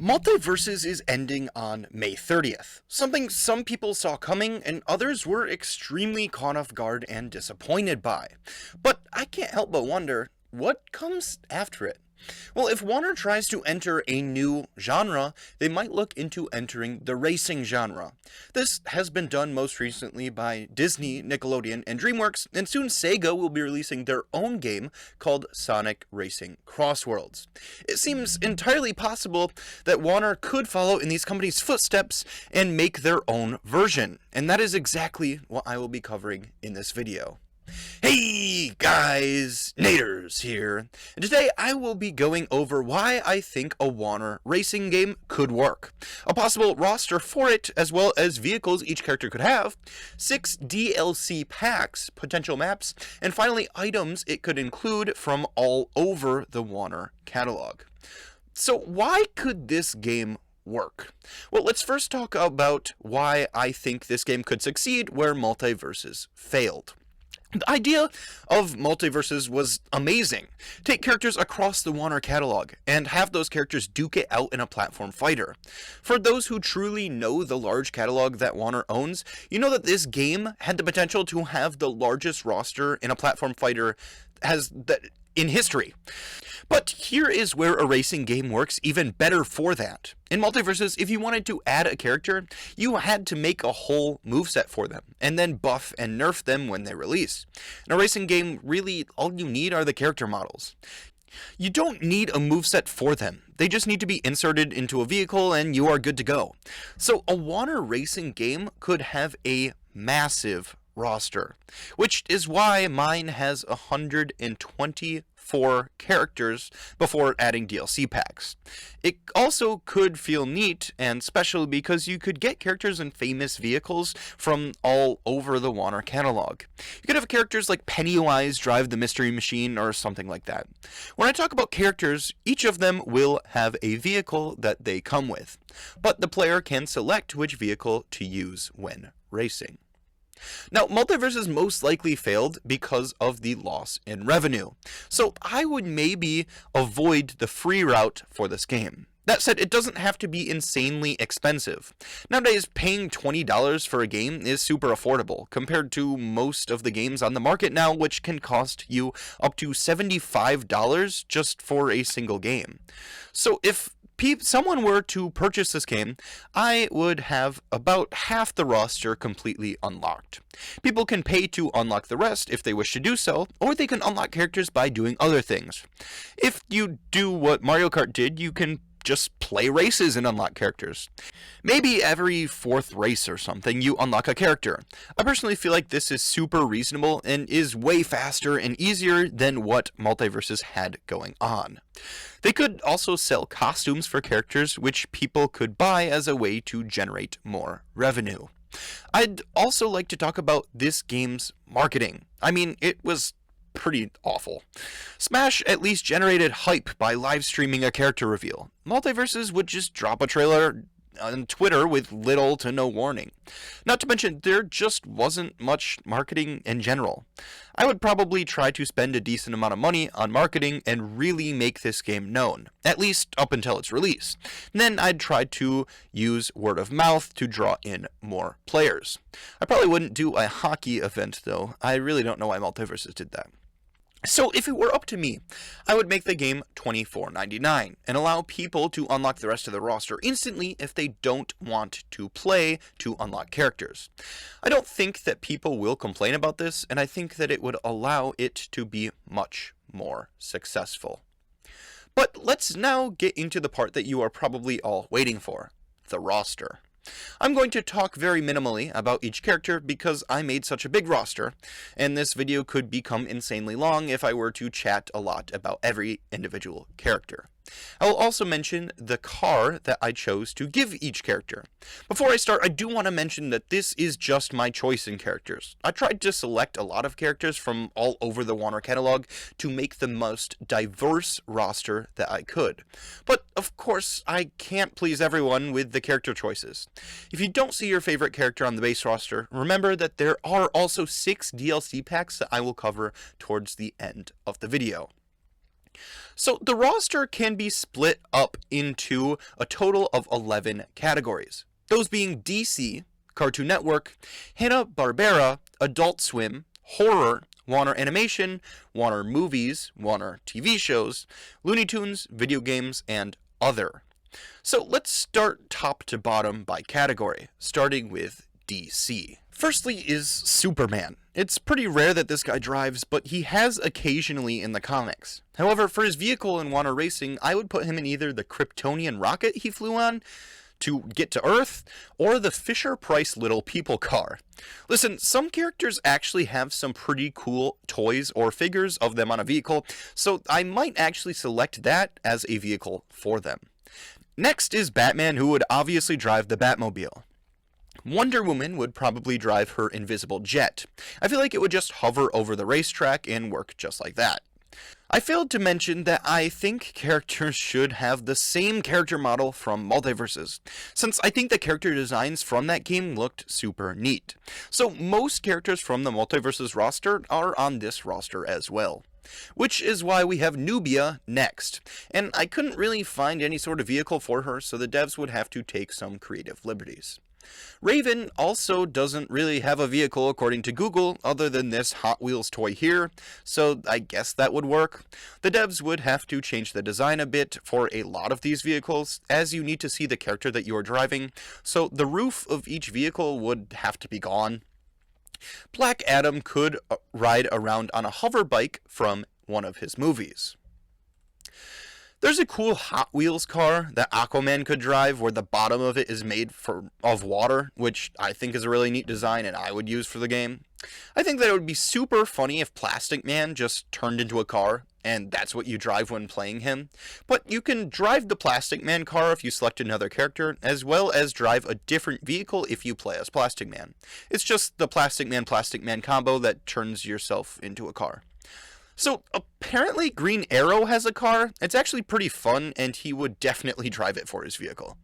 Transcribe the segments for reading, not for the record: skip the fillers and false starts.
Multiverses is ending on May 30th, something some people saw coming and others were extremely caught off guard and disappointed by. But I can't help but wonder, what comes after it? Well, if Warner tries to enter a new genre, they might look into entering the racing genre. This has been done most recently by Disney, Nickelodeon, and DreamWorks, and soon Sega will be releasing their own game called Sonic Racing Crossworlds. It seems entirely possible that Warner could follow in these companies' footsteps and make their own version, and that is exactly what I will be covering in this video. Hey guys, Naterz here, and today I will be going over why I think a Warner racing game could work, a possible roster for it, as well as vehicles each character could have, 6 DLC packs, potential maps, and finally items it could include from all over the Warner catalog. So why could this game work? Well, let's first talk about why I think this game could succeed where multiverses failed. The idea of multiverses was amazing. Take characters across the Warner catalog and have those characters duke it out in a platform fighter. For those who truly know the large catalog that Warner owns, you know that this game had the potential to have the largest roster in a platform fighter in history. But here is where a racing game works even better for that. In multiverses, if you wanted to add a character, you had to make a whole moveset for them, and then buff and nerf them when they release. In a racing game, really, all you need are the character models. You don't need a moveset for them. They just need to be inserted into a vehicle and you are good to go. So a Warner racing game could have a massive roster, which is why mine has 124 characters before adding DLC packs. It also could feel neat and special because you could get characters in famous vehicles from all over the Warner catalog. You could have characters like Pennywise drive the Mystery Machine or something like that. When I talk about characters, each of them will have a vehicle that they come with, but the player can select which vehicle to use when racing. Now, multiverses most likely failed because of the loss in revenue, so I would maybe avoid the free route for this game. That said, it doesn't have to be insanely expensive. Nowadays, paying $20 for a game is super affordable, compared to most of the games on the market now, which can cost you up to $75 just for a single game. So if someone were to purchase this game, I would have about half the roster completely unlocked. People can pay to unlock the rest if they wish to do so, or they can unlock characters by doing other things. If you do what Mario Kart did, you can just play races and unlock characters. Maybe every 4th race or something you unlock a character. I personally feel like this is super reasonable and is way faster and easier than what multiverses had going on. They could also sell costumes for characters which people could buy as a way to generate more revenue. I'd also like to talk about this game's marketing. I mean, it was pretty awful. Smash at least generated hype by live streaming a character reveal. Multiverses would just drop a trailer on Twitter with little to no warning. Not to mention, there just wasn't much marketing in general. I would probably try to spend a decent amount of money on marketing and really make this game known, at least up until its release. Then I'd try to use word of mouth to draw in more players. I probably wouldn't do a hockey event though. I really don't know why Multiverses did that. So if it were up to me, I would make the game $24.99 and allow people to unlock the rest of the roster instantly if they don't want to play to unlock characters. I don't think that people will complain about this, and I think that it would allow it to be much more successful. But let's now get into the part that you are probably all waiting for, the roster. I'm going to talk very minimally about each character because I made such a big roster, and this video could become insanely long if I were to chat a lot about every individual character. I will also mention the car that I chose to give each character. Before I start, I do want to mention that this is just my choice in characters. I tried to select a lot of characters from all over the Warner catalog to make the most diverse roster that I could. But, of course, I can't please everyone with the character choices. If you don't see your favorite character on the base roster, remember that there are also 6 DLC packs that I will cover towards the end of the video. So the roster can be split up into a total of 11 categories. Those being DC, Cartoon Network, Hanna-Barbera, Adult Swim, Horror, Warner Animation, Warner Movies, Warner TV shows, Looney Tunes, video games, and other. So let's start top to bottom by category, starting with DC. Firstly is Superman. It's pretty rare that this guy drives, but he has occasionally in the comics. However, for his vehicle in Warner Racing, I would put him in either the Kryptonian rocket he flew on to get to Earth, or the Fisher-Price Little People car. Listen, some characters actually have some pretty cool toys or figures of them on a vehicle, so I might actually select that as a vehicle for them. Next is Batman, who would obviously drive the Batmobile. Wonder Woman would probably drive her invisible jet. I feel like it would just hover over the racetrack and work just like that. I failed to mention that I think characters should have the same character model from Multiverses, since I think the character designs from that game looked super neat. So most characters from the Multiverses roster are on this roster as well. Which is why we have Nubia next, and I couldn't really find any sort of vehicle for her, so the devs would have to take some creative liberties. Raven also doesn't really have a vehicle according to Google other than this Hot Wheels toy here, so I guess that would work. The devs would have to change the design a bit for a lot of these vehicles, as you need to see the character that you are driving, so the roof of each vehicle would have to be gone. Black Adam could ride around on a hover bike from one of his movies. There's a cool Hot Wheels car that Aquaman could drive where the bottom of it is made of water, which I think is a really neat design and I would use for the game. I think that it would be super funny if Plastic Man just turned into a car, and that's what you drive when playing him. But you can drive the Plastic Man car if you select another character, as well as drive a different vehicle if you play as Plastic Man. It's just the Plastic Man combo that turns yourself into a car. So, apparently Green Arrow has a car. It's actually pretty fun, and he would definitely drive it for his vehicle.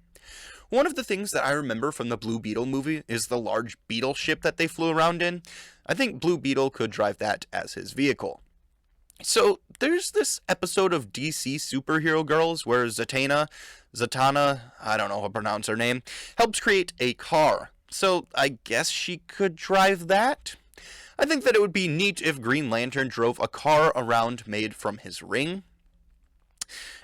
One of the things that I remember from the Blue Beetle movie is the large beetle ship that they flew around in. I think Blue Beetle could drive that as his vehicle. So, there's this episode of DC Superhero Girls where Zatanna, I don't know how to pronounce her name, helps create a car. So, I guess she could drive that? I think that it would be neat if Green Lantern drove a car around made from his ring.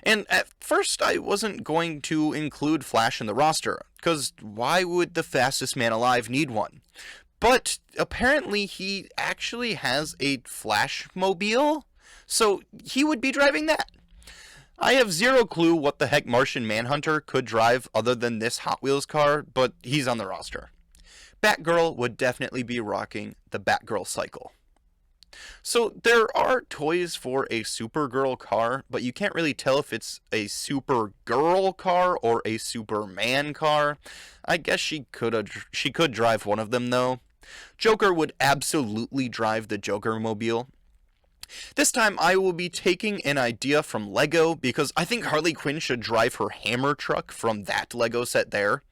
And at first I wasn't going to include Flash in the roster, because why would the fastest man alive need one? But apparently he actually has a Flash-mobile, so he would be driving that. I have zero clue what the heck Martian Manhunter could drive other than this Hot Wheels car, but he's on the roster. Batgirl would definitely be rocking the Batgirl cycle. So there are toys for a Supergirl car, but you can't really tell if it's a Supergirl car or a Superman car. I guess she could drive one of them though. Joker would absolutely drive the Joker mobile. This time I will be taking an idea from Lego because I think Harley Quinn should drive her hammer truck from that Lego set there.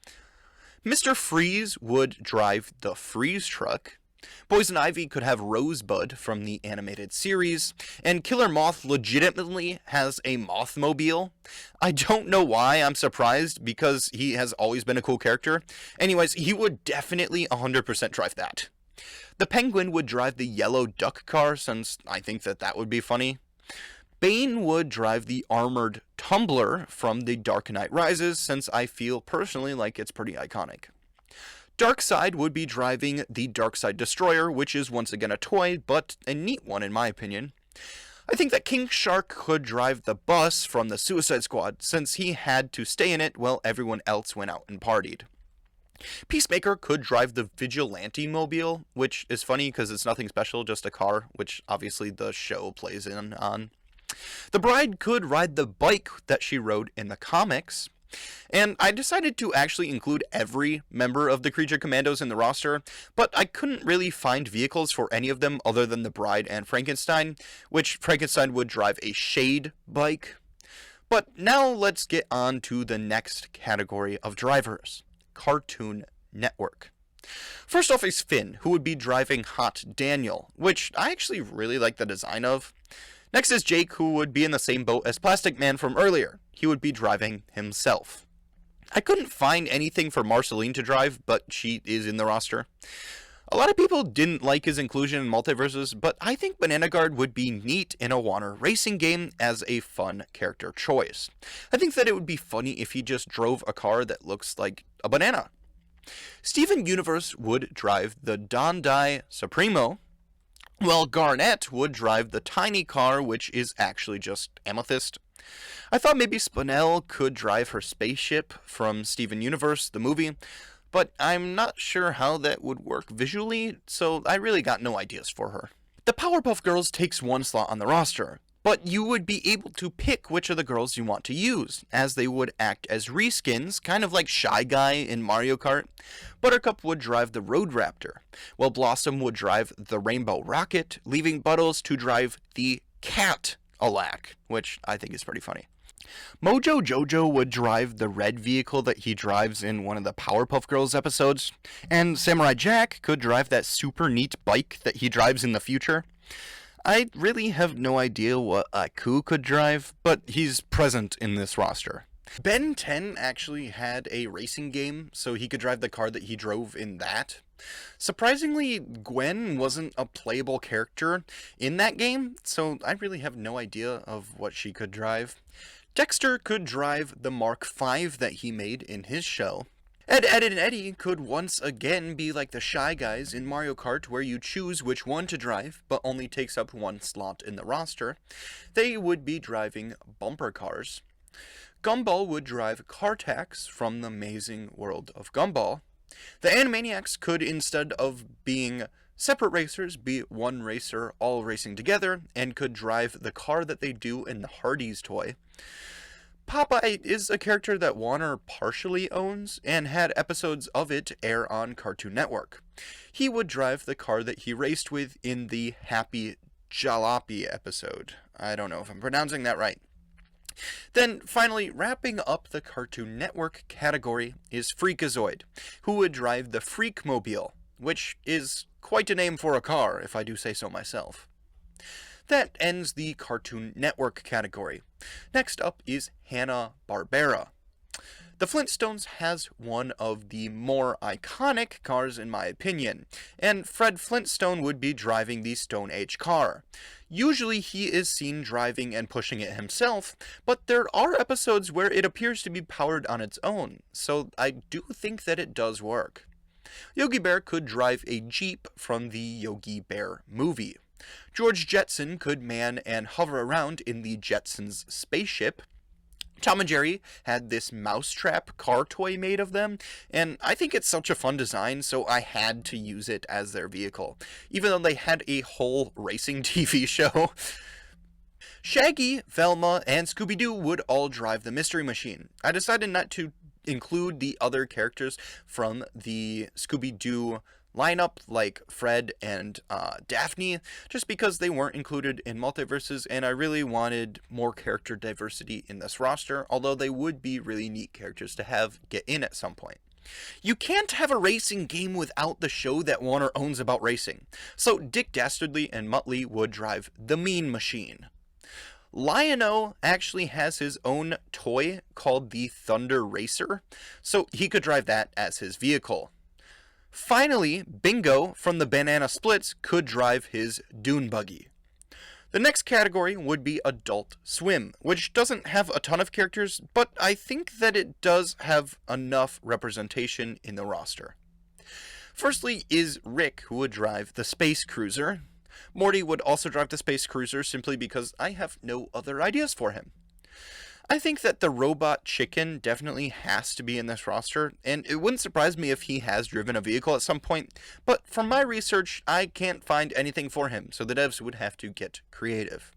Mr. Freeze would drive the Freeze truck. Poison Ivy could have Rosebud from the animated series, and Killer Moth legitimately has a Mothmobile. I don't know why I'm surprised, because he has always been a cool character. Anyways, he would definitely 100% drive that. The Penguin would drive the yellow duck car, since I think that would be funny. Bane would drive the armored Tumbler from The Dark Knight Rises, since I feel personally like it's pretty iconic. Darkseid would be driving the Darkseid Destroyer, which is once again a toy, but a neat one in my opinion. I think that King Shark could drive the bus from the Suicide Squad, since he had to stay in it while everyone else went out and partied. Peacemaker could drive the Vigilante Mobile, which is funny because it's nothing special, just a car, which obviously the show plays in on. The Bride could ride the bike that she rode in the comics, and I decided to actually include every member of the Creature Commandos in the roster, but I couldn't really find vehicles for any of them other than the Bride and Frankenstein, which Frankenstein would drive a Shade bike. But now let's get on to the next category of drivers, Cartoon Network. First off is Finn, who would be driving Hot Daniel, which I actually really like the design of. Next is Jake, who would be in the same boat as Plastic Man from earlier. He would be driving himself. I couldn't find anything for Marceline to drive, but she is in the roster. A lot of people didn't like his inclusion in Multiverses, but I think Banana Guard would be neat in a Warner racing game as a fun character choice. I think that it would be funny if he just drove a car that looks like a banana. Steven Universe would drive the Dondai Supremo, while Garnet would drive the tiny car, which is actually just Amethyst. I thought maybe Spinel could drive her spaceship from Steven Universe, the movie, but I'm not sure how that would work visually, so I really got no ideas for her. The Powerpuff Girls takes one slot on the roster, but you would be able to pick which of the girls you want to use, as they would act as reskins, kind of like Shy Guy in Mario Kart. Buttercup would drive the Road Raptor, while Blossom would drive the Rainbow Rocket, leaving Buttles to drive the Cat Alack, which I think is pretty funny. Mojo Jojo would drive the red vehicle that he drives in one of the Powerpuff Girls episodes, and Samurai Jack could drive that super neat bike that he drives in the future. I really have no idea what Aku could drive, but he's present in this roster. Ben 10 actually had a racing game, so he could drive the car that he drove in that. Surprisingly, Gwen wasn't a playable character in that game, so I really have no idea of what she could drive. Dexter could drive the Mark V that he made in his show. Ed, and Eddie could once again be like the Shy Guys in Mario Kart, where you choose which one to drive, but only takes up one slot in the roster. They would be driving bumper cars. Gumball would drive Cartax from the Amazing World of Gumball. The Animaniacs could, instead of being separate racers, be one racer all racing together, and could drive the car that they do in the Hardee's toy. Popeye is a character that Warner partially owns, and had episodes of it air on Cartoon Network. He would drive the car that he raced with in the Happy Jalopy episode. I don't know if I'm pronouncing that right. Then, finally, wrapping up the Cartoon Network category is Freakazoid, who would drive the Freakmobile, which is quite a name for a car, if I do say so myself. That ends the Cartoon Network category. Next up is Hanna-Barbera. The Flintstones has one of the more iconic cars in my opinion, and Fred Flintstone would be driving the Stone Age car. Usually he is seen driving and pushing it himself, but there are episodes where it appears to be powered on its own, so I do think that it does work. Yogi Bear could drive a Jeep from the Yogi Bear movie. George Jetson could man and hover around in the Jetsons spaceship. Tom and Jerry had this mousetrap car toy made of them, and I think it's such a fun design, so I had to use it as their vehicle, even though they had a whole racing TV show. Shaggy, Velma, and Scooby-Doo would all drive the Mystery Machine. I decided not to include the other characters from the Scooby-Doo lineup like Fred and Daphne, just because they weren't included in Multiverses, and I really wanted more character diversity in this roster, although they would be really neat characters to have get in at some point. You can't have a racing game without the show that Warner owns about racing, so Dick Dastardly and Muttley would drive the Mean Machine. Lion-O actually has his own toy called the Thunder Racer, so he could drive that as his vehicle. Finally, Bingo from the Banana Splits could drive his Dune Buggy. The next category would be Adult Swim, which doesn't have a ton of characters, but I think that it does have enough representation in the roster. Firstly is Rick, who would drive the Space Cruiser. Morty would also drive the Space Cruiser simply because I have no other ideas for him. I think that the Robot Chicken definitely has to be in this roster, and it wouldn't surprise me if he has driven a vehicle at some point, but from my research, I can't find anything for him, so the devs would have to get creative.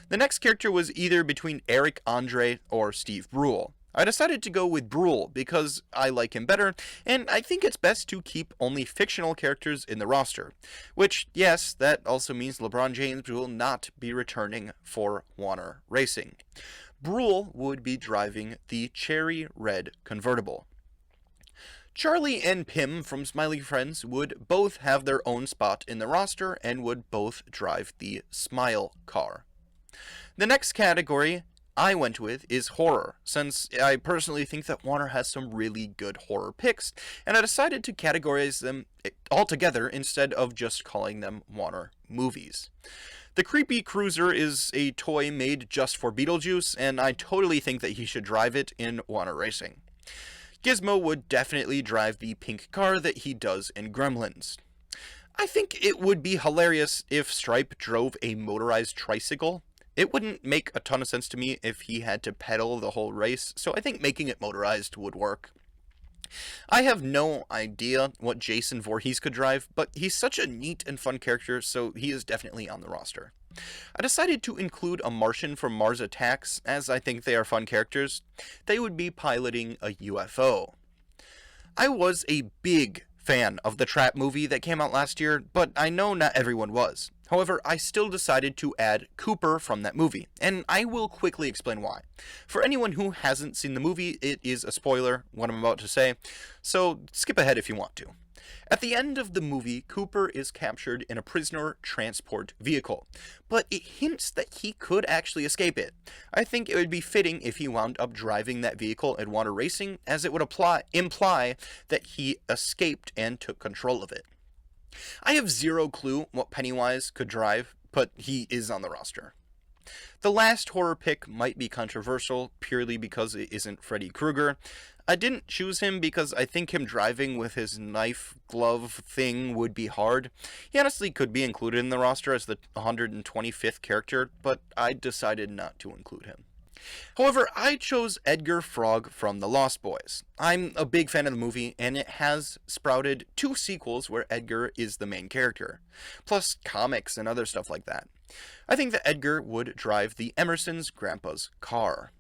The next character was either between Eric Andre or Steve Brule. I decided to go with Brule because I like him better, and I think it's best to keep only fictional characters in the roster. Which, yes, that also means LeBron James will not be returning for Warner Racing. Brule would be driving the Cherry Red convertible. Charlie and Pim from Smiley Friends would both have their own spot in the roster and would both drive the Smile car. The next category I went with is horror, since I personally think that Warner has some really good horror picks, and I decided to categorize them all together instead of just calling them Warner movies. The Creepy Cruiser is a toy made just for Beetlejuice, and I totally think that he should drive it in Warner Racing. Gizmo would definitely drive the pink car that he does in Gremlins. I think it would be hilarious if Stripe drove a motorized tricycle. It wouldn't make a ton of sense to me if he had to pedal the whole race, so I think making it motorized would work. I have no idea what Jason Voorhees could drive, but he's such a neat and fun character, so he is definitely on the roster. I decided to include a Martian from Mars Attacks, as I think they are fun characters. They would be piloting a UFO. I was a big fan of the Trap movie that came out last year, but I know not everyone was. However, I still decided to add Cooper from that movie, and I will quickly explain why. For anyone who hasn't seen the movie, it is a spoiler, what I'm about to say, so skip ahead if you want to. At the end of the movie, Cooper is captured in a prisoner transport vehicle, but it hints that he could actually escape it. I think it would be fitting if he wound up driving that vehicle in Water Racing, as it would imply that he escaped and took control of it. I have zero clue what Pennywise could drive, but he is on the roster. The last horror pick might be controversial, purely because it isn't Freddy Krueger. I didn't choose him because I think him driving with his knife glove thing would be hard. He honestly could be included in the roster as the 125th character, but I decided not to include him. However, I chose Edgar Frog from The Lost Boys. I'm a big fan of the movie, and it has sprouted 2 sequels where Edgar is the main character, plus comics and other stuff like that. I think that Edgar would drive the Emerson's grandpa's car.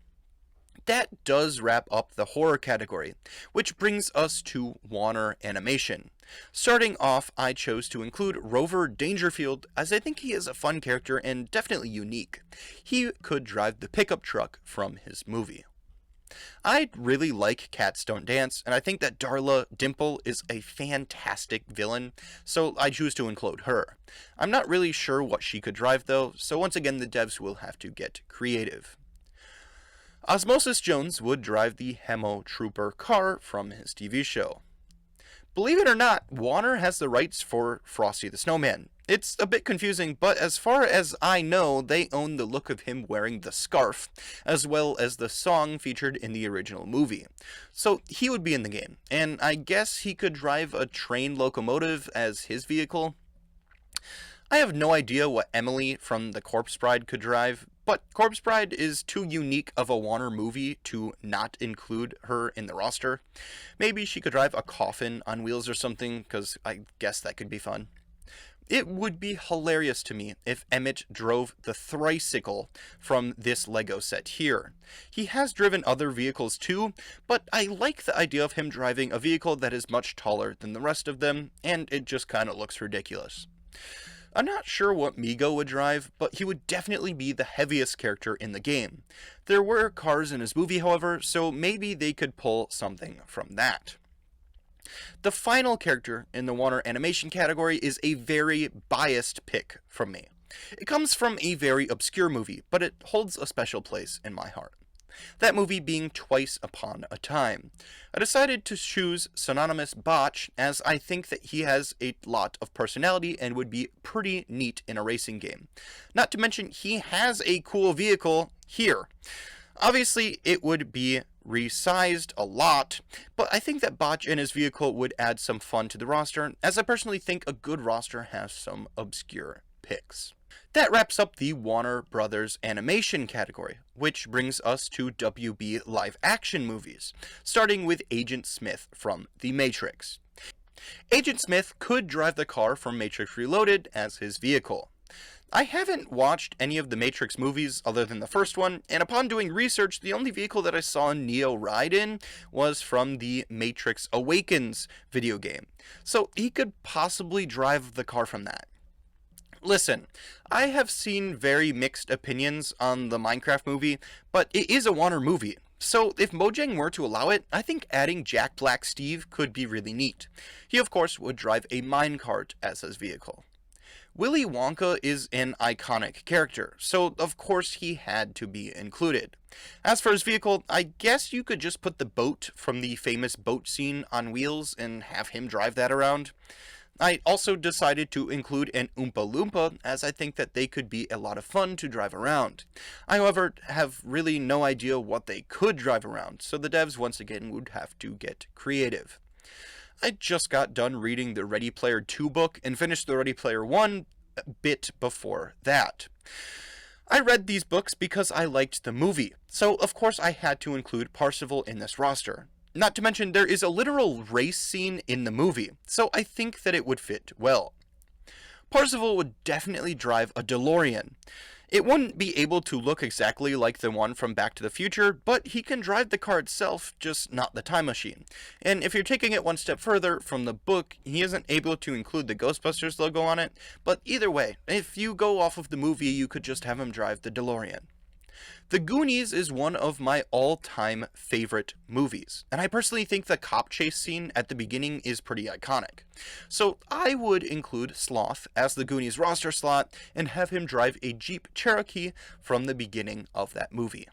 That does wrap up the horror category, which brings us to Warner Animation. Starting off, I chose to include Rover Dangerfield, as I think he is a fun character and definitely unique. He could drive the pickup truck from his movie. I really like Cats Don't Dance, and I think that Darla Dimple is a fantastic villain, so I choose to include her. I'm not really sure what she could drive though, so once again the devs will have to get creative. Osmosis Jones would drive the Hemo Trooper car from his TV show. Believe it or not, Warner has the rights for Frosty the Snowman. It's a bit confusing, but as far as I know, they own the look of him wearing the scarf, as well as the song featured in the original movie. So he would be in the game, and I guess he could drive a train locomotive as his vehicle. I have no idea what Emily from The Corpse Bride could drive, but Corpse Bride is too unique of a Warner movie to not include her in the roster. Maybe she could drive a coffin on wheels or something, because I guess that could be fun. It would be hilarious to me if Emmett drove the Thricycle from this Lego set here. He has driven other vehicles too, but I like the idea of him driving a vehicle that is much taller than the rest of them, and it just kind of looks ridiculous. I'm not sure what Migo would drive, but he would definitely be the heaviest character in the game. There were cars in his movie, however, so maybe they could pull something from that. The final character in the Warner Animation category is a very biased pick from me. It comes from a very obscure movie, but it holds a special place in my heart. That movie being Twice Upon a Time. I decided to choose Synonymous Botch as I think that he has a lot of personality and would be pretty neat in a racing game. Not to mention he has a cool vehicle here. Obviously it would be resized a lot, but I think that Botch and his vehicle would add some fun to the roster, as I personally think a good roster has some obscure picks. That wraps up the Warner Brothers animation category, which brings us to WB live action movies, starting with Agent Smith from The Matrix. Agent Smith could drive the car from Matrix Reloaded as his vehicle. I haven't watched any of the Matrix movies other than the first one, and upon doing research, the only vehicle that I saw Neo ride in was from the Matrix Awakens video game. So he could possibly drive the car from that. Listen, I have seen very mixed opinions on the Minecraft movie, but it is a Warner movie. So if Mojang were to allow it, I think adding Jack Black Steve could be really neat. He of course would drive a minecart as his vehicle. Willy Wonka is an iconic character, so of course he had to be included. As for his vehicle, I guess you could just put the boat from the famous boat scene on wheels and have him drive that around. I also decided to include an Oompa Loompa, as I think that they could be a lot of fun to drive around. I, however, have really no idea what they could drive around, so the devs once again would have to get creative. I just got done reading the Ready Player 2 book and finished the Ready Player 1 a bit before that. I read these books because I liked the movie, so of course I had to include Parsifal in this roster. Not to mention, there is a literal race scene in the movie, so I think that it would fit well. Parsifal would definitely drive a DeLorean. It wouldn't be able to look exactly like the one from Back to the Future, but he can drive the car itself, just not the time machine. And if you're taking it one step further from the book, he isn't able to include the Ghostbusters logo on it, but either way, if you go off of the movie, you could just have him drive the DeLorean. The Goonies is one of my all-time favorite movies, and I personally think the cop chase scene at the beginning is pretty iconic. So I would include Sloth as the Goonies roster slot and have him drive a Jeep Cherokee from the beginning of that movie.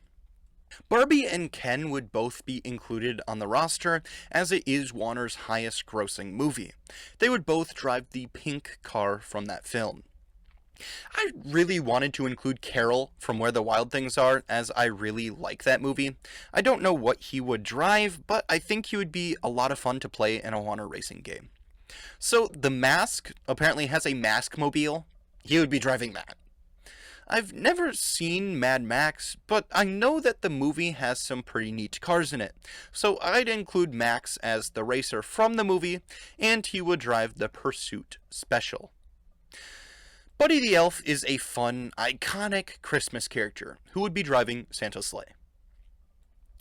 Barbie and Ken would both be included on the roster, as it is Warner's highest grossing movie. They would both drive the pink car from that film. I really wanted to include Carol from Where the Wild Things Are, as I really like that movie. I don't know what he would drive, but I think he would be a lot of fun to play in a Warner racing game. So the Mask apparently has a Mask-mobile. He would be driving that. I've never seen Mad Max, but I know that the movie has some pretty neat cars in it, so I'd include Max as the racer from the movie, and he would drive the Pursuit Special. Buddy the Elf is a fun, iconic Christmas character who would be driving Santa's sleigh.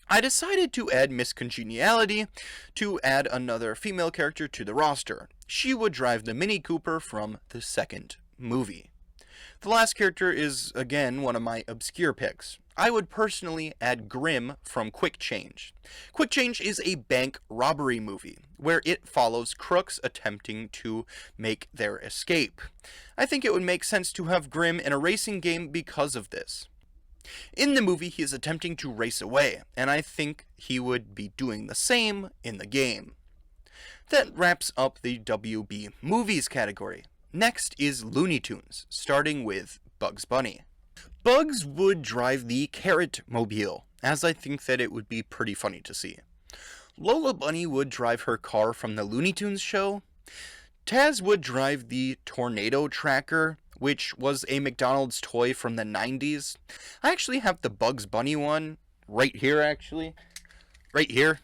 I decided to add Miss Congeniality to add another female character to the roster. She would drive the Mini Cooper from the second movie. The last character is, again, one of my obscure picks. I would personally add Grim from Quick Change. Quick Change is a bank robbery movie, where it follows crooks attempting to make their escape. I think it would make sense to have Grim in a racing game because of this. In the movie, he is attempting to race away, and I think he would be doing the same in the game. That wraps up the WB Movies category. Next is Looney Tunes, starting with Bugs Bunny. Bugs would drive the Carrot Mobile, as I think that it would be pretty funny to see. Lola Bunny would drive her car from the Looney Tunes show. Taz would drive the Tornado Tracker, which was a McDonald's toy from the 90s. I actually have the Bugs Bunny one right here, actually. Right here.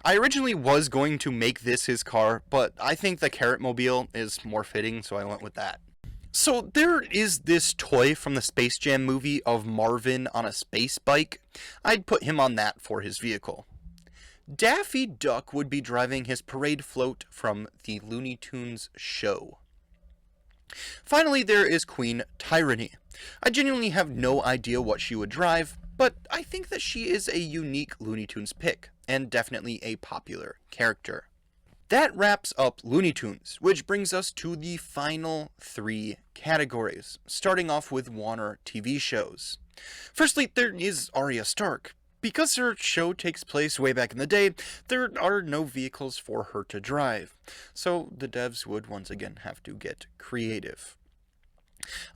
I originally was going to make this his car, but I think the Carrot Mobile is more fitting, so I went with that. So there is this toy from the Space Jam movie of Marvin on a space bike. I'd put him on that for his vehicle. Daffy Duck would be driving his parade float from the Looney Tunes show. Finally, there is Queen Tyranny. I genuinely have no idea what she would drive, but I think that she is a unique Looney Tunes pick, and definitely a popular character. That wraps up Looney Tunes, which brings us to the final three categories, starting off with Warner TV shows. Firstly, there is Arya Stark. Because her show takes place way back in the day, there are no vehicles for her to drive, so the devs would once again have to get creative.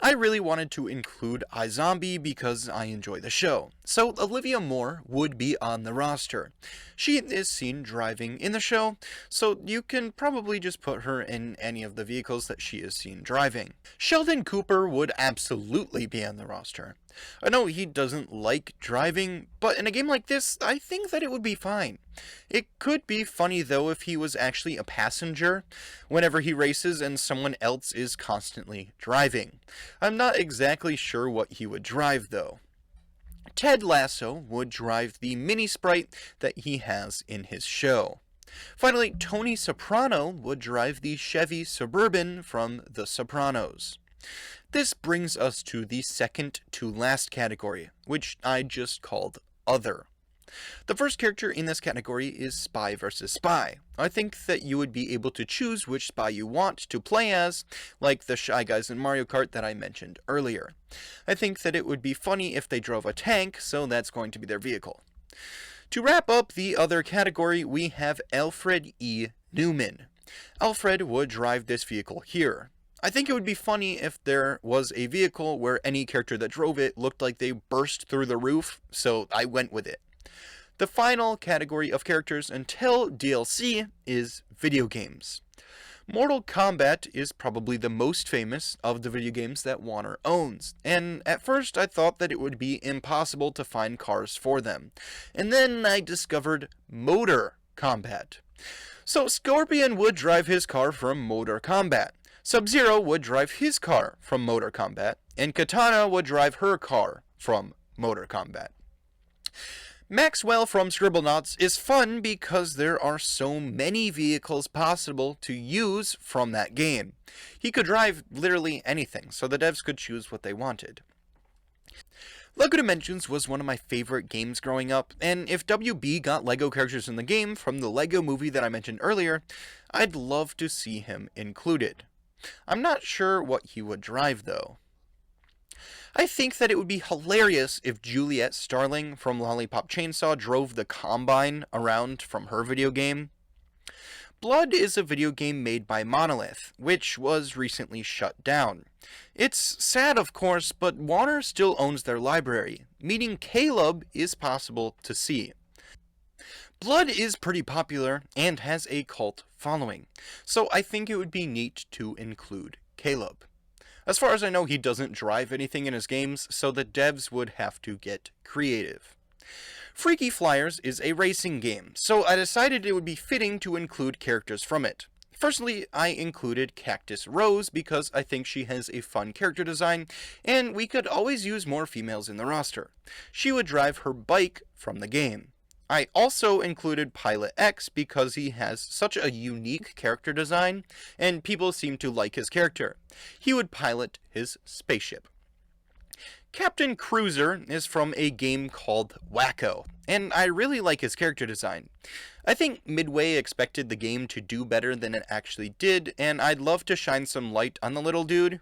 I really wanted to include iZombie because I enjoy the show, so Olivia Moore would be on the roster. She is seen driving in the show, so you can probably just put her in any of the vehicles that she is seen driving. Sheldon Cooper would absolutely be on the roster. I know he doesn't like driving, but in a game like this, I think that it would be fine. It could be funny though if he was actually a passenger whenever he races and someone else is constantly driving. I'm not exactly sure what he would drive though. Ted Lasso would drive the mini sprite that he has in his show. Finally, Tony Soprano would drive the Chevy Suburban from The Sopranos. This brings us to the second to last category, which I just called Other. The first character in this category is Spy vs. Spy. I think that you would be able to choose which spy you want to play as, like the Shy Guys in Mario Kart that I mentioned earlier. I think that it would be funny if they drove a tank, so that's going to be their vehicle. To wrap up the other category, we have Alfred E. Newman. Alfred would drive this vehicle here. I think it would be funny if there was a vehicle where any character that drove it looked like they burst through the roof, so I went with it. The final category of characters until DLC is video games. Mortal Kombat is probably the most famous of the video games that Warner owns, and at first I thought that it would be impossible to find cars for them. And then I discovered Motor Kombat. So Scorpion would drive his car from Motor Kombat, Sub-Zero would drive his car from Motor Kombat, and Katana would drive her car from Motor Kombat. Maxwell from Scribblenauts is fun because there are so many vehicles possible to use from that game. He could drive literally anything, so the devs could choose what they wanted. LEGO Dimensions was one of my favorite games growing up, and if WB got LEGO characters in the game from the LEGO movie that I mentioned earlier, I'd love to see him included. I'm not sure what he would drive though. I think that it would be hilarious if Juliet Starling from Lollipop Chainsaw drove the Combine around from her video game. Blood is a video game made by Monolith, which was recently shut down. It's sad of course, but Warner still owns their library, meaning Caleb is possible to see. Blood is pretty popular and has a cult following, so I think it would be neat to include Caleb. As far as I know, he doesn't drive anything in his games, so the devs would have to get creative. Freaky Flyers is a racing game, so I decided it would be fitting to include characters from it. Firstly, I included Cactus Rose because I think she has a fun character design, and we could always use more females in the roster. She would drive her bike from the game. I also included Pilot X because he has such a unique character design, and people seem to like his character. He would pilot his spaceship. Captain Cruiser is from a game called Wacko, and I really like his character design. I think Midway expected the game to do better than it actually did, and I'd love to shine some light on the little dude.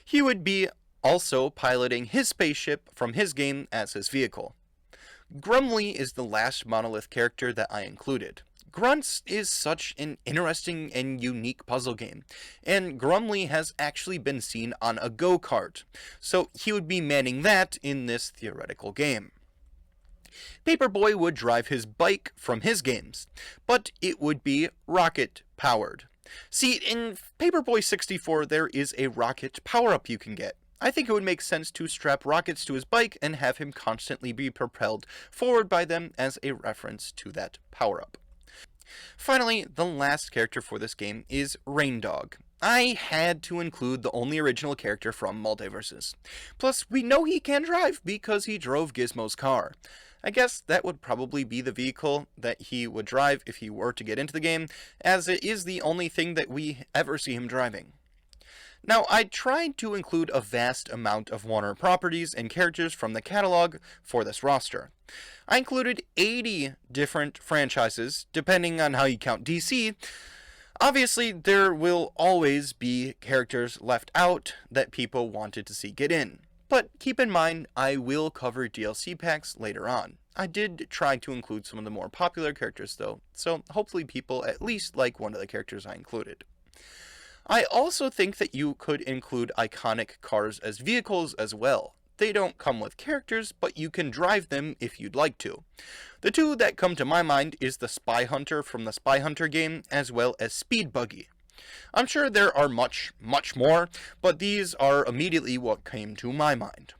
He would be also piloting his spaceship from his game as his vehicle. Grumly is the last Monolith character that I included. Grunts is such an interesting and unique puzzle game, and Grumly has actually been seen on a go-kart, so he would be manning that in this theoretical game. Paperboy would drive his bike from his games, but it would be rocket-powered. See, in Paperboy 64 there is a rocket power-up you can get. I think it would make sense to strap rockets to his bike and have him constantly be propelled forward by them as a reference to that power-up. Finally, the last character for this game is Raindog. I had to include the only original character from Multiverses. Plus, we know he can drive because he drove Gizmo's car. I guess that would probably be the vehicle that he would drive if he were to get into the game, as it is the only thing that we ever see him driving. Now, I tried to include a vast amount of Warner properties and characters from the catalog for this roster. I included 80 different franchises, depending on how you count DC. Obviously, there will always be characters left out that people wanted to see get in. But keep in mind, I will cover DLC packs later on. I did try to include some of the more popular characters though, so hopefully people at least like one of the characters I included. I also think that you could include iconic cars as vehicles as well. They don't come with characters, but you can drive them if you'd like to. The two that come to my mind is the Spy Hunter from the Spy Hunter game, as well as Speed Buggy. I'm sure there are much more, but these are immediately what came to my mind.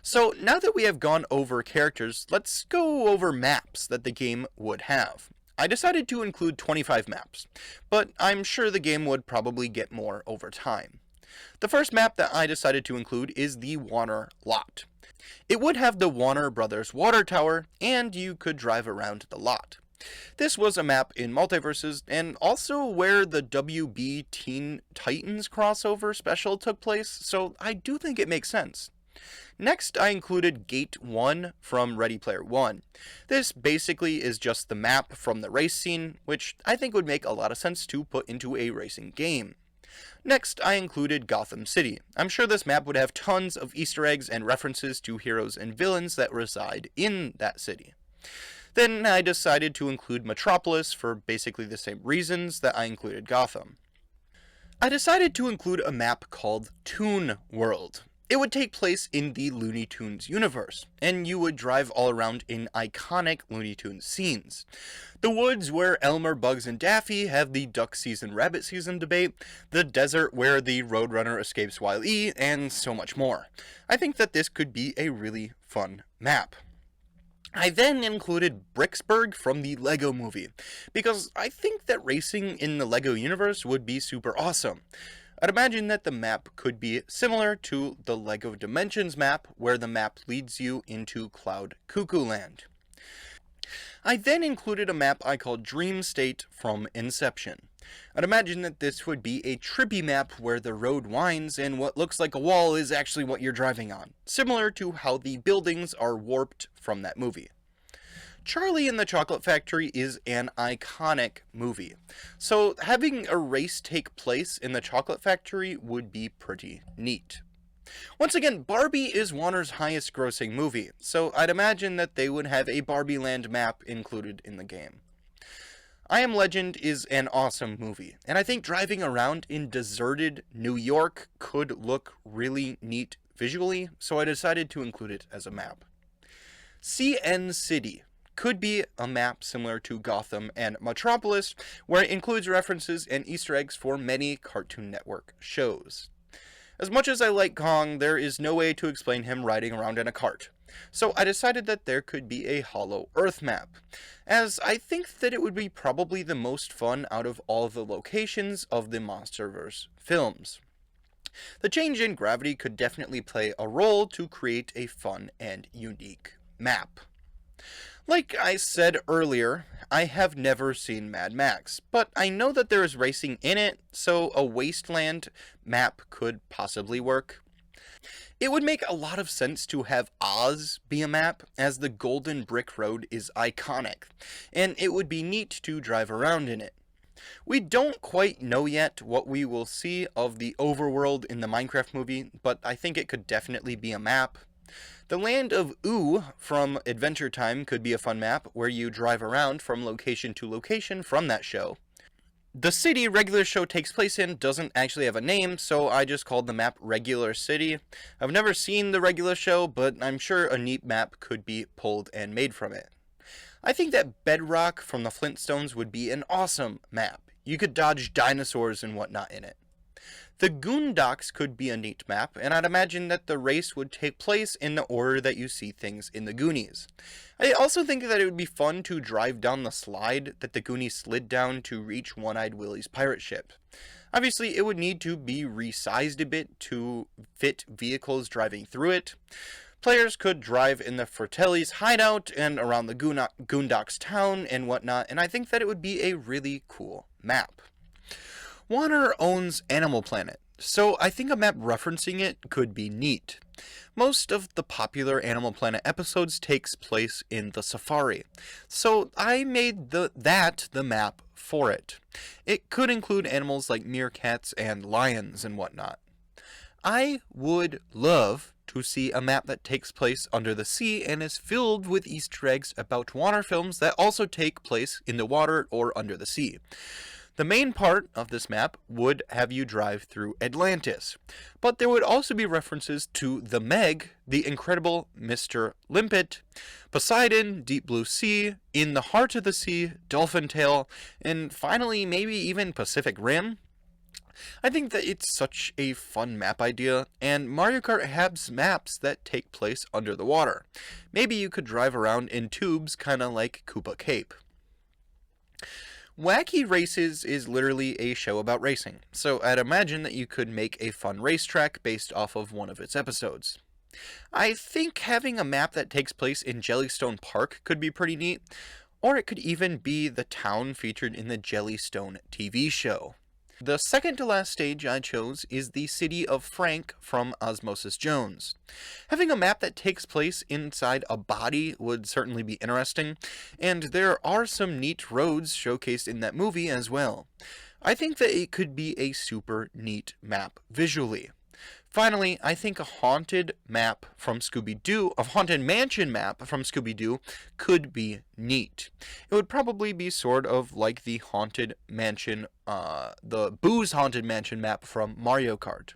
So now that we have gone over characters, let's go over maps that the game would have. I decided to include 25 maps, but I'm sure the game would probably get more over time. The first map that I decided to include is the Warner Lot. It would have the Warner Brothers water tower, and you could drive around the lot. This was a map in Multiverses, and also where the WB Teen Titans crossover special took place, so I do think it makes sense. Next, I included Gate 1 from Ready Player One. This basically is just the map from the race scene, which I think would make a lot of sense to put into a racing game. Next, I included Gotham City. I'm sure this map would have tons of Easter eggs and references to heroes and villains that reside in that city. Then I decided to include Metropolis for basically the same reasons that I included Gotham. I decided to include a map called Toon World. It would take place in the Looney Tunes universe, and you would drive all around in iconic Looney Tunes scenes. The woods where Elmer, Bugs, and Daffy have the duck season, rabbit season debate, the desert where the Roadrunner escapes Wile E, and so much more. I think that this could be a really fun map. I then included Bricksburg from the Lego Movie, because I think that racing in the Lego universe would be super awesome. I'd imagine that the map could be similar to the LEGO Dimensions map, where the map leads you into Cloud Cuckoo Land. I then included a map I called Dream State from Inception. I'd imagine that this would be a trippy map where the road winds and what looks like a wall is actually what you're driving on, similar to how the buildings are warped from that movie. Charlie and the Chocolate Factory is an iconic movie, so having a race take place in the Chocolate Factory would be pretty neat. Once again, Barbie is Warner's highest grossing movie, so I'd imagine that they would have a Barbie Land map included in the game. I Am Legend is an awesome movie, and I think driving around in deserted New York could look really neat visually, so I decided to include it as a map. CN City could be a map similar to Gotham and Metropolis, where it includes references and Easter eggs for many Cartoon Network shows. As much as I like Kong, there is no way to explain him riding around in a cart, so I decided that there could be a Hollow Earth map, as I think that it would be probably the most fun out of all the locations of the MonsterVerse films. The change in gravity could definitely play a role to create a fun and unique map. Like I said earlier, I have never seen Mad Max, but I know that there is racing in it, so a Wasteland map could possibly work. It would make a lot of sense to have Oz be a map, as the Golden Brick Road is iconic, and it would be neat to drive around in it. We don't quite know yet what we will see of the overworld in the Minecraft movie, but I think it could definitely be a map. The Land of Ooh from Adventure Time could be a fun map where you drive around from location to location from that show. The city Regular Show takes place in doesn't actually have a name, so I just called the map Regular City. I've never seen the Regular Show, but I'm sure a neat map could be pulled and made from it. I think that Bedrock from the Flintstones would be an awesome map. You could dodge dinosaurs and whatnot in it. The Goondocks could be a neat map, and I'd imagine that the race would take place in the order that you see things in the Goonies. I also think that it would be fun to drive down the slide that the Goonies slid down to reach One-Eyed Willie's pirate ship. Obviously, it would need to be resized a bit to fit vehicles driving through it. Players could drive in the Fratelli's hideout and around the Goondocks town and whatnot, and I think that it would be a really cool map. Warner owns Animal Planet, so I think a map referencing it could be neat. Most of the popular Animal Planet episodes takes place in the safari, so I made that the map for it. It could include animals like meerkats and lions and whatnot. I would love to see a map that takes place under the sea and is filled with Easter eggs about Warner films that also take place in the water or under the sea. The main part of this map would have you drive through Atlantis, but there would also be references to the Meg, the Incredible Mr. Limpet, Poseidon, Deep Blue Sea, In the Heart of the Sea, Dolphin Tale, and finally maybe even Pacific Rim. I think that it's such a fun map idea, and Mario Kart has maps that take place under the water. Maybe you could drive around in tubes, kinda like Koopa Cape. Wacky Races is literally a show about racing, so I'd imagine that you could make a fun racetrack based off of one of its episodes. I think having a map that takes place in Jellystone Park could be pretty neat, or it could even be the town featured in the Jellystone TV show. The second to last stage I chose is the city of Frank from Osmosis Jones. Having a map that takes place inside a body would certainly be interesting, and there are some neat roads showcased in that movie as well. I think that it could be a super neat map visually. Finally, I think a haunted map from Scooby-Doo, a haunted mansion map from Scooby-Doo could be neat. It would probably be sort of like the haunted mansion, the Boo's haunted mansion map from Mario Kart.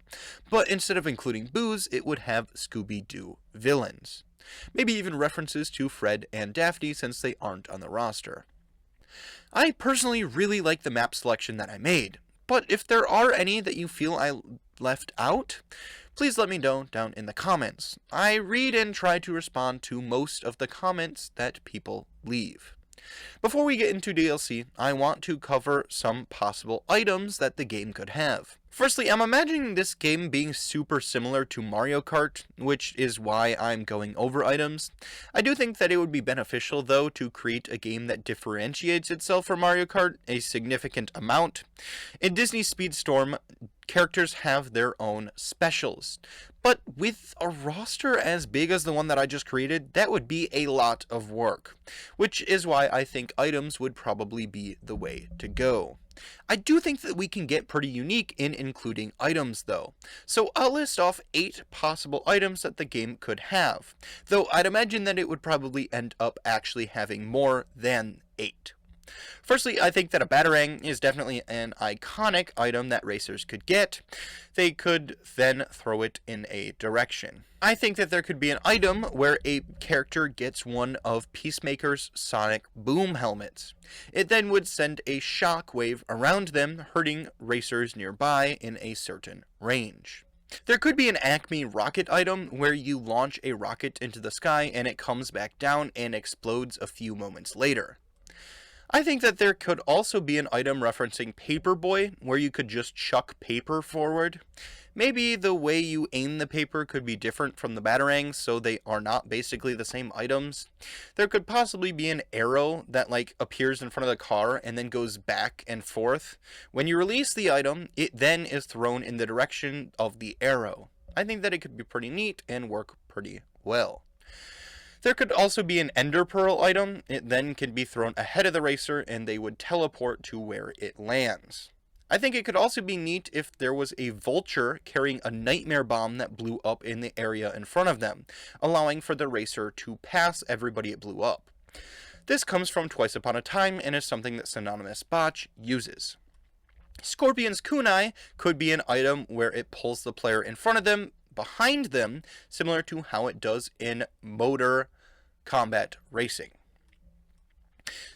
But instead of including Boo's, it would have Scooby-Doo villains. Maybe even references to Fred and Daphne since they aren't on the roster. I personally really like the map selection that I made, but if there are any that you feel I left out, please let me know down in the comments. I read and try to respond to most of the comments that people leave. Before we get into DLC, I want to cover some possible items that the game could have. Firstly, I'm imagining this game being super similar to Mario Kart, which is why I'm going over items. I do think that it would be beneficial, though, to create a game that differentiates itself from Mario Kart a significant amount. In Disney Speedstorm, characters have their own specials. But with a roster as big as the one that I just created, that would be a lot of work. Which is why I think items would probably be the way to go. I do think that we can get pretty unique in including items though. So I'll list off 8 possible items that the game could have. Though I'd imagine that it would probably end up actually having more than 8. Firstly, I think that a Batarang is definitely an iconic item that racers could get. They could then throw it in a direction. I think that there could be an item where a character gets one of Peacemaker's sonic boom helmets. It then would send a shockwave around them, hurting racers nearby in a certain range. There could be an Acme rocket item where you launch a rocket into the sky and it comes back down and explodes a few moments later. I think that there could also be an item referencing Paperboy, where you could just chuck paper forward. Maybe the way you aim the paper could be different from the Batarangs, so they are not basically the same items. There could possibly be an arrow that appears in front of the car and then goes back and forth. When you release the item, it then is thrown in the direction of the arrow. I think that it could be pretty neat and work pretty well. There could also be an Ender Pearl item. It then can be thrown ahead of the racer and they would teleport to where it lands. I think it could also be neat if there was a vulture carrying a nightmare bomb that blew up in the area in front of them, allowing for the racer to pass everybody it blew up. This comes from Twice Upon a Time and is something that Synonymous Botch uses. Scorpion's kunai could be an item where it pulls the player in front of them, behind them, similar to how it does in Motor Combat Racing.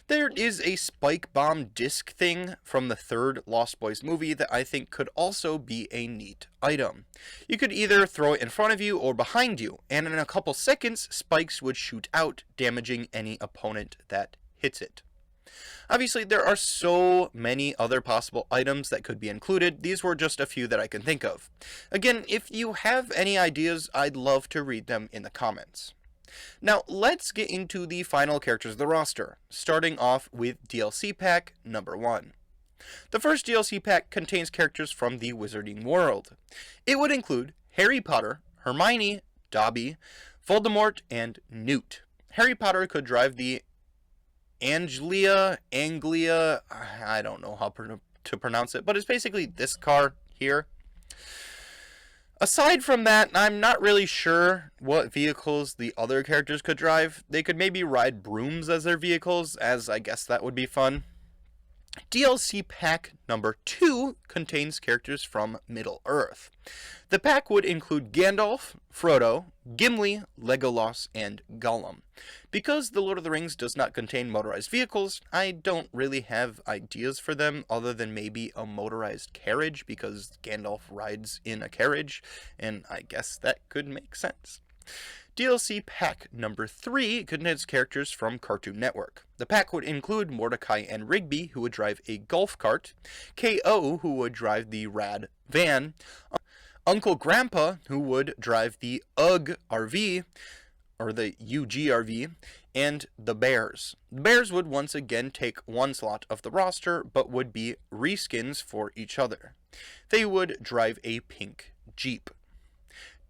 There is a spike bomb disc thing from the third Lost Boys movie that I think could also be a neat item. You could either throw it in front of you or behind you, and in a couple seconds, spikes would shoot out, damaging any opponent that hits it. Obviously, there are so many other possible items that could be included. These were just a few that I can think of. Again, if you have any ideas, I'd love to read them in the comments. Now, let's get into the final characters of the roster, starting off with DLC Pack number 1. The first DLC pack contains characters from the Wizarding World. It would include Harry Potter, Hermione, Dobby, Voldemort, and Newt. Harry Potter could drive the Anglia, I don't know how to pronounce it, but it's basically this car here. Aside from that, I'm not really sure what vehicles the other characters could drive. They could maybe ride brooms as their vehicles, as I guess that would be fun. DLC pack number 2 contains characters from Middle-earth. The pack would include Gandalf, Frodo, Gimli, Legolas, and Gollum. Because The Lord of the Rings does not contain motorized vehicles, I don't really have ideas for them other than maybe a motorized carriage, because Gandalf rides in a carriage, and I guess that could make sense. DLC pack number 3 contains characters from Cartoon Network. The pack would include Mordecai and Rigby, who would drive a golf cart, K.O., who would drive the rad van, Uncle Grandpa, who would drive the UGG RV, or the UGRV, and the Bears. The Bears would once again take one slot of the roster, but would be reskins for each other. They would drive a pink Jeep.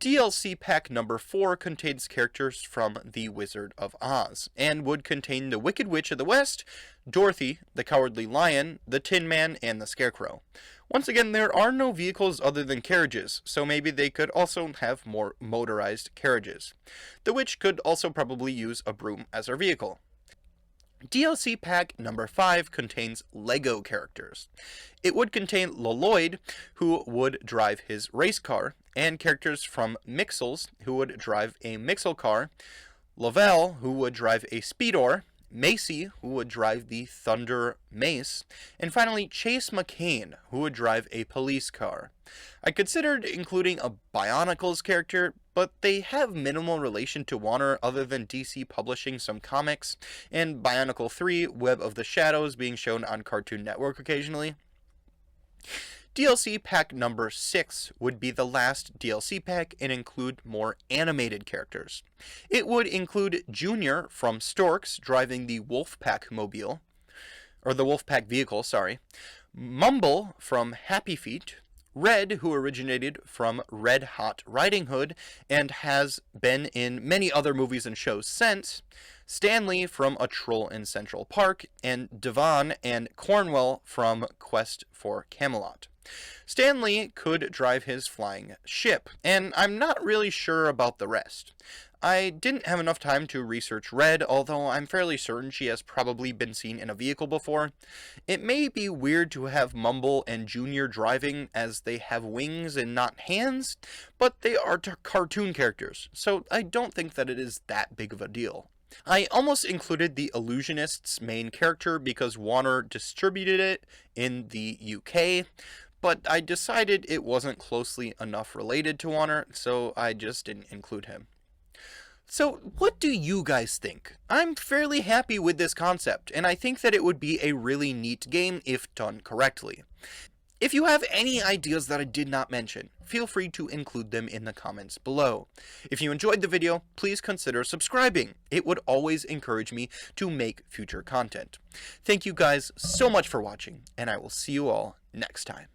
DLC pack number 4 contains characters from The Wizard of Oz, and would contain the Wicked Witch of the West, Dorothy, the Cowardly Lion, the Tin Man, and the Scarecrow. Once again, there are no vehicles other than carriages, so maybe they could also have more motorized carriages. The witch could also probably use a broom as her vehicle. DLC pack number 5 contains Lego characters. It would contain Loloid, who would drive his race car, and characters from Mixels, who would drive a Mixel car, Lavelle, who would drive a Speedor, Macy, who would drive the Thunder Mace, and finally Chase McCain, who would drive a police car. I considered including a Bionicles character, but they have minimal relation to Warner other than DC publishing some comics, and Bionicle 3, Web of the Shadows being shown on Cartoon Network occasionally. DLC pack number 6 would be the last DLC pack and include more animated characters. It would include Junior from Storks driving the Wolfpack mobile, or the Wolfpack vehicle, sorry, Mumble from Happy Feet, Red, who originated from Red Hot Riding Hood and has been in many other movies and shows since, Stanley from A Troll in Central Park, and Devon and Cornwell from Quest for Camelot. Stanley could drive his flying ship, and I'm not really sure about the rest. I didn't have enough time to research Red, although I'm fairly certain she has probably been seen in a vehicle before. It may be weird to have Mumble and Junior driving as they have wings and not hands, but they are cartoon characters, so I don't think that it is that big of a deal. I almost included the Illusionist's main character because Warner distributed it in the UK, but I decided it wasn't closely enough related to Warner, so I just didn't include him. So, what do you guys think? I'm fairly happy with this concept, and I think that it would be a really neat game if done correctly. If you have any ideas that I did not mention, feel free to include them in the comments below. If you enjoyed the video, please consider subscribing. It would always encourage me to make future content. Thank you guys so much for watching, and I will see you all next time.